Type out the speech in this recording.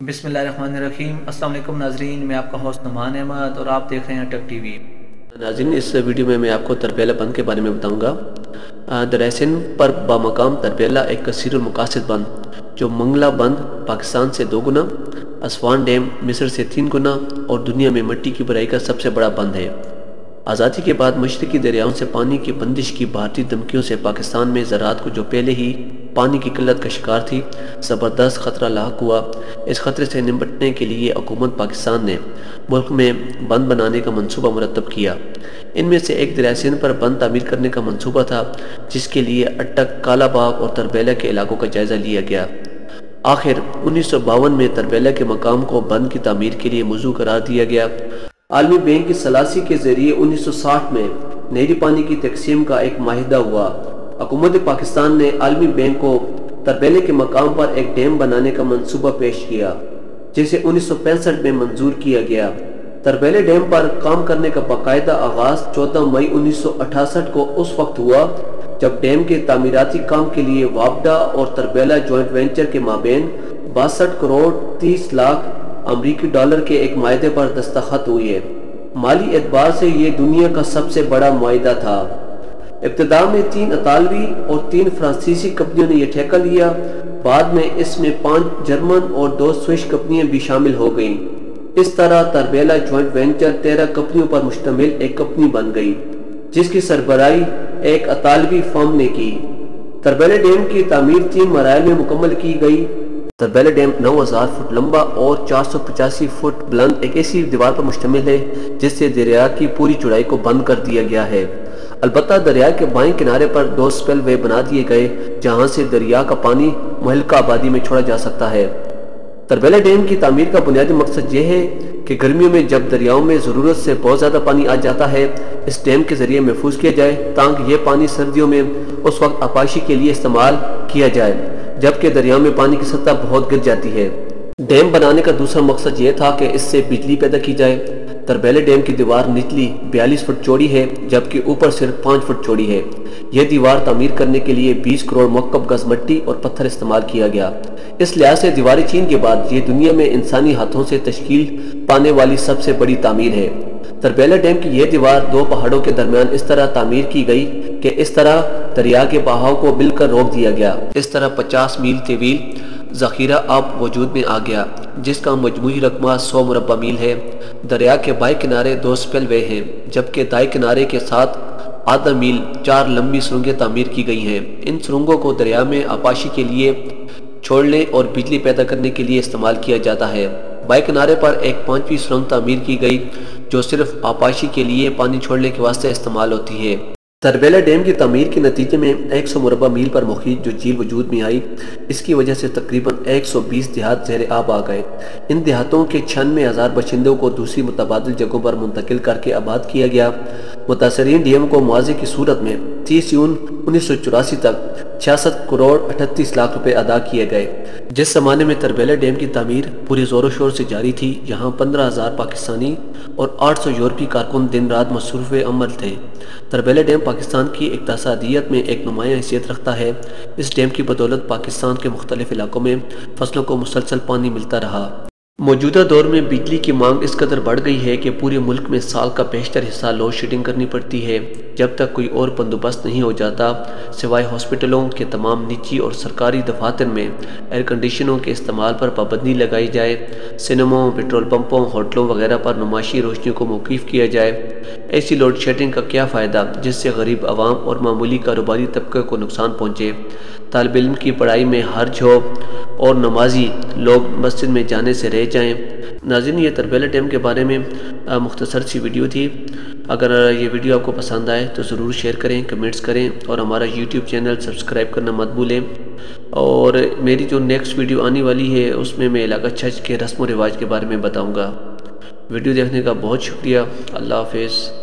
बिस्मिल्लाहिर्रहमानिर्रहीम। अस्सलाम वालेकुम नाजरीन, मैं आपका होस्ट नुमान अहमद और आप देख रहे हैं अटक टीवी। नाज़रीन, इस वीडियो में मैं आपको तरबेला बंद के बारे में बताऊंगा। दरअसल पर बामकाम तरबेला एक कसीरुल मकासद बंद जो मंगला बंद पाकिस्तान से 2 गुना, असवान डैम मिस्र से 3 गुना और दुनिया में मिट्टी की भराई का सबसे बड़ा बंद है। आज़ादी के बाद मशरकी दरियाओं से पानी की बंदिश की भारतीय धमकियों से पाकिस्तान में ज़राअत को जो पहले ही पानी की किल्लत का शिकार थी, ज़बरदस्त ख़तरा लाक हुआ। इस ख़तरे से निपटने के लिए हुकूमत पाकिस्तान ने मुल्क में बंद बनाने का मंसूबा मुरतब किया। इनमें से एक दरिया सिंध पर बंद तामीर करने का मंसूबा था, जिसके लिए अट्टक, कालाबाग और तरबेला के इलाकों का जायज़ा लिया गया। आखिर 1952 में तरबेला के मकाम को बंद की तामीर के लिए मौजू करार दिया गया। आलमी बैंक की सलासी के ज़रिए 1960 में नहरी पानी की तकसीम का एक माहिदा हुआ। हुकूमत पाकिस्तान ने आलमी बैंक को तरबेले के मकाम पर एक डैम बनाने का मंसूबा पेश किया, जिसे 1965 में मंजूर किया गया। तरबेले डैम पर काम करने का बाकायदा आगाज़ 14 मई 1968 को उस वक्त हुआ जब डैम के तामीराती काम के लिए वापडा और तरबेला जॉइंट वेंचर के माबेन 62 करोड़ 30 लाख अमरीकी डॉलर के एक माहिदे पर दस्तखत हुई है। माली एतबार से ये दुनिया का सबसे बड़ा माहिदा था। इब्तिदा में 3 इतालवी और 3 फ्रांसीसी कंपनियों ने यह ठेका लिया। बाद में इसमें 5 जर्मन और 2 स्विस कंपनियां भी शामिल हो गईं। इस तरह तरबेला जॉइंट वेंचर 13 कंपनियों पर मुश्तमिल एक कंपनी बन गई, जिसकी सरबराही एक इतालवी फर्म ने की। तरबेला डैम की तामीर 3 मराइल में मुकम्मल की गई। तरबेला डैम 9000 फुट लंबा और 485 फुट बुलंद एक ऐसी दीवार पर मुश्तमिल है जिससे दरिया की पूरी चौड़ाई को बंद कर दिया गया है। अलबत्ता दरिया के बाएं किनारे पर 2 स्पेल वे बना दिए गए, जहां से दरिया का पानी मुहल्का आबादी में छोड़ा जा सकता है। तरबेला डैम की तामीर का बुनियादी मकसद यह है कि गर्मियों में जब दरियाओं में ज़रूरत से बहुत ज़्यादा पानी आ जाता है, इस डैम के ज़रिए महफूज किया जाए, ताकि यह पानी सर्दियों में उस वक्त आपाशी के लिए इस्तेमाल किया जाए जबकि दरियाओं में पानी की सतह बहुत गिर जाती है। डैम बनाने का दूसरा मकसद यह था कि इससे बिजली पैदा की जाए। तरबेला डैम की दीवार निचली 42 फुट चौड़ी है, जबकि ऊपर सिर्फ 5 फुट चौड़ी है। यह दीवार तामीर करने के लिए 20 करोड़ मुरक्कब गज मिट्टी और पत्थर इस्तेमाल किया गया। इस लिहाज से दीवारी चीन के बाद ये दुनिया में इंसानी हाथों से तश्कील पाने वाली सबसे बड़ी तामीर है। तरबेला डैम की यह दीवार 2 पहाड़ों के दरमियान इस तरह तामीर की गई कि इस तरह दरिया के बहाव को मिलकर रोक दिया गया। इस तरह 50 मील तवील ज़ख़ीरा अब वजूद में आ गया, जिसका मजमूई रकबा 100 मुरब्बा मील है। दरिया के बाएं किनारे 2 स्पेल वे हैं, जबकि दाएं किनारे के साथ आधा मील 4 लंबी सुरंगें तामीर की गई हैं। इन सुरंगों को दरिया में आपाशी के लिए छोड़ने और बिजली पैदा करने के लिए इस्तेमाल किया जाता है। बाएं किनारे पर एक 5वीं सुरंग तामीर की गई, जो सिर्फ आपाशी के लिए पानी छोड़ने के वास्ते इस्तेमाल होती है। तरबेला डैम की तामीर के नतीजे में 100 मुरब्बा मील पर मुहीत जो झील वजूद में आई, इसकी वजह से तकरीबन 120 देहात ज़ेर आब आ गए। इन देहातों के 96,000 बशिंदों को दूसरी मुतबादिल जगहों पर मुंतकिल करके आबाद किया गया। मुतासरीन डैम को मुआवजे की सूरत में 30 जून 1984 तक 66 करोड़ 38 लाख रुपए अदा किए गए। जिस जमाने में तरबेला डैम की तामीर पूरे ज़ोर शोर से जारी थी, यहाँ 15,000 पाकिस्तानी और 800 यूरोपीय कारकुन दिन रात मसरूफ़ अमल थे। तरबेला डैम पाकिस्तान की इक़्तिसादियत में एक नुमायाँ हैसियत रखता है। इस डैम की बदौलत पाकिस्तान के मुख्तलिफ इलाकों में फसलों को मुसलसल पानी मिलता रहा। मौजूदा दौर में बिजली की मांग इस कदर बढ़ गई है कि पूरे मुल्क में साल का बेशतर हिस्सा लोड शेडिंग करनी पड़ती है, जब तक कोई और बंदोबस्त नहीं हो जाता। सिवाय हॉस्पिटलों के तमाम निजी और सरकारी दफातर में एयर कंडीशनों के इस्तेमाल पर पाबंदी लगाई जाए, सिनेमाओं, पेट्रोल पंपों, होटलों वगैरह पर नुमाशी रोशनी को मौक़ूफ़ किया जाए। ऐसी लोड शेडिंग का क्या फ़ायदा जिससे गरीब आवाम और मामूली कारोबारी तबके को नुकसान पहुँचे। तालिब इल्म की पढ़ाई में हर्ज हो और नमाजी लोग मस्जिद में जाने से रह जाएं। नाज़रीन, ये तरबेला डैम के बारे में मुख्तसर सी वीडियो थी। अगर ये वीडियो आपको पसंद आए तो ज़रूर शेयर करें, कमेंट्स करें और हमारा यूट्यूब चैनल सब्सक्राइब करना मत भूलें। और मेरी जो नेक्स्ट वीडियो आने वाली है उसमें मैं इलाका छज के रस्म व रिवाज के बारे में बताऊँगा। वीडियो देखने का बहुत शुक्रिया। अल्लाह हाफ़िज़।